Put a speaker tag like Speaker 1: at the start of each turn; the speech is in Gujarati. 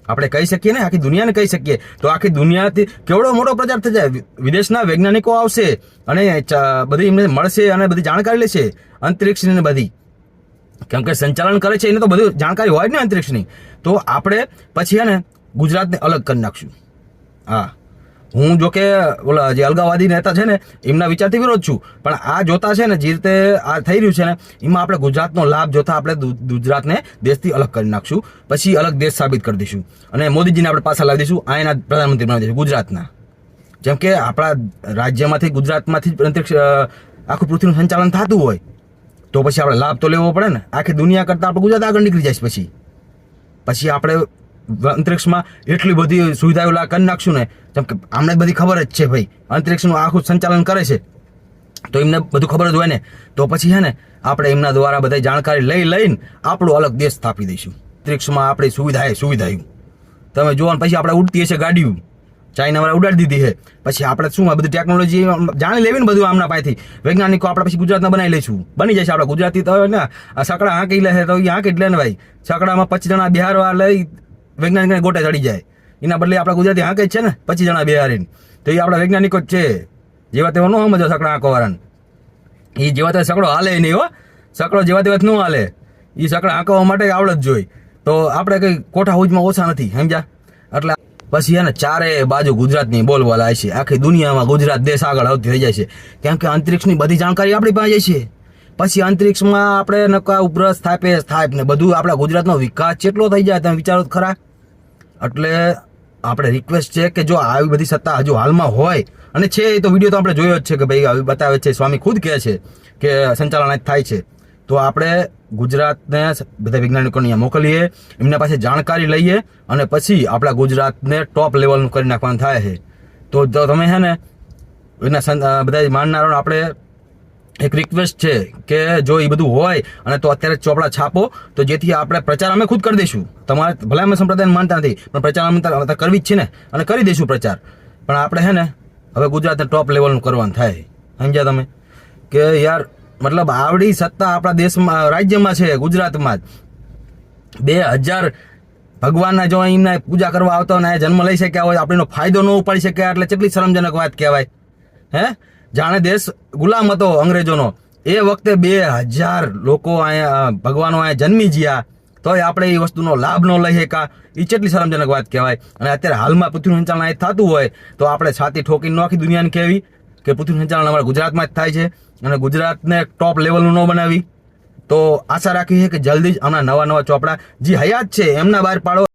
Speaker 1: આપણે કહી શકીએ ને, આખી દુનિયાને કહી શકીએ તો આખી દુનિયાથી કેવડો મોટો પ્રચાર થઈ જાય. વિદેશના વૈજ્ઞાનિકો આવશે અને બધી એમને મળશે અને બધી જાણકારી લેશે અંતરિક્ષની ને બધી, કેમ કે સંચાલન કરે છે એને તો બધું જાણકારી હોય જ ને અંતરિક્ષની. તો આપણે પછી ને ગુજરાતને અલગ કરી નાખશું. હા, હું જો કે ઓલા જે અલગાવાદી નેતા છે ને એમના વિચારથી વિરોધ છું, પણ આ જોતા છે ને જે રીતે આ થઈ રહ્યું છે ને એમાં આપણે ગુજરાતનો લાભ જોતા આપણે ગુજરાતને દેશથી અલગ કરી નાખશું, પછી અલગ દેશ સાબિત કરી દઈશું અને મોદીજીને આપણે પાછા લાવી દઈશું, અહીંના પ્રધાનમંત્રી બનાવી દઈશું ગુજરાતના. જેમ કે આપણા રાજ્યમાંથી ગુજરાતમાંથી જ અંતરિક્ષ આખું પૃથ્વીનું સંચાલન થતું હોય તો પછી આપણે લાભ તો લેવો પડે ને. આખી દુનિયા કરતાં આપણે ગુજરાત આગળ નીકળી જાય. પછી આપણે અંતરિક્ષમાં એટલી બધી સુવિધાઓ કરી નાખશું ને, જેમ કે આમને બધી ખબર જ છે ભાઈ અંતરિક્ષનું આખું સંચાલન કરે છે તો એમને બધું ખબર જ હોય ને. તો પછી છે ને આપણે એમના દ્વારા બધી જાણકારી લઈને આપણો અલગ દેશ સ્થાપી દઈશું. અંતરિક્ષમાં આપણી સુવિધાઓ તમે જુઓ ને પછી આપણે ઉડતી હશે ગાડીઓ ચાઇનાવાળા ઉડાડી દીધી છે. પછી આપણે શું બધી ટેકનોલોજી જાણી લેવી ને બધું આમના પાસેથી વૈજ્ઞાનિકો આપણે પછી ગુજરાતના બનાવી લઈશું. બની જશે આપણે ગુજરાતી તો ને સકડા હાંકી લે તો એ હાંકી લે ને ભાઈ. સકડામાં 25 જણા બિહારવા લઈ વૈજ્ઞાનિકને ગોટે ચડી જાય, એના બદલે આપણા ગુજરાતી હાંકે જ છે ને 25 જણા બિહારીને. તો એ આપણા વૈજ્ઞાનિકો જ છે. જેવા તેવા ન સમજો સકડા હાંકવાવાળાને, એ જેવા તેવા સકડો હાલે નહીં હો. સકડો જેવા તેવા ન હાલે, એ સકડા હાંકવા માટે આવડત જોઈ. તો આપણે કંઈ કોઠા હુજમાં ઓછા નથી, સમજ્યા? એટલે પછી એને ચારે બાજુ ગુજરાતની બોલબાલા છે. આખી દુનિયામાં ગુજરાત દેશ આગળ આવતી થઈ જાય છે, કેમ કે અંતરિક્ષની બધી જાણકારી આપણી પાસે જાય છે. પછી અંતરિક્ષમાં આપણે નકા ઉપગ્રહ સ્થાપ ને બધું આપણા ગુજરાતનો વિકાસ કેટલો થઈ જાય તમે વિચારો તો ખરા. એટલે આપણે રિક્વેસ્ટ છે કે જો આવી બધી સત્તા હજુ હાલમાં હોય અને છે એ તો વિડીયો તો આપણે જોયો જ છે કે ભાઈ આવી બતાવે છે, સ્વામી ખુદ કહે છે કે સંચાલન થાય છે. તો આપણે ગુજરાતને બધા વૈજ્ઞાનિકોને અહીંયા મોકલીએ, એમના પાસે જાણકારી લઈએ અને પછી આપણા ગુજરાતને ટોપ લેવલનું કરી નાખવાનું થાય છે. તો તમે છે ને એના બધા માનનારાઓને આપણે એક રિક્વેસ્ટ છે કે જો એ બધું હોય અને તો અત્યારે ચોપડા છાપો તો જેથી આપણે પ્રચાર અમે ખુદ કરી દઈશું. તમારે ભલે અમે સંપ્રદાયને માનતા નથી પણ પ્રચાર અમે કરવી જ છે ને અને કરી દઈશું પ્રચાર. પણ આપણે છે ને હવે ગુજરાતને ટોપ લેવલનું કરવાનું થાય. સમજ્યા તમે કે યાર મતલબ આવડી સત્તા આપણા દેશમાં રાજ્યમાં છે ગુજરાતમાં જ 2000 ભગવાનના જો એમને પૂજા કરવા આવતો ને જન્મ લઈ શક્યા હોય આપણેનો ફાયદો ન ઉપાડી શક્યા એટલે કેટલી શરમજનક વાત કહેવાય. હે, જાણે દેશ ગુલામ હતો અંગ્રેજોનો એ વખતે 2000 લોકો અહીંયા ભગવાનો અહીંયા જન્મી ગયા તોય આપણે એ વસ્તુનો લાભ ન લઈ શકા, એ કેટલી શરમજનક વાત કહેવાય. અને અત્યારે હાલમાં પૃથ્વીનું સંચાલન અહીં થતું હોય તો આપણે છાતી ઠોકીને આખી દુનિયાને કહેવી કે પૃથ્વીનું સંચાલન અમારા ગુજરાતમાં જ થાય છે અને ગુજરાતને ટોપ લેવલનું ન બનાવી. તો આશા રાખી છે કે જલ્દી જ હમણાં નવા ચોપડા જે હયાત છે એમના બહાર પાડો.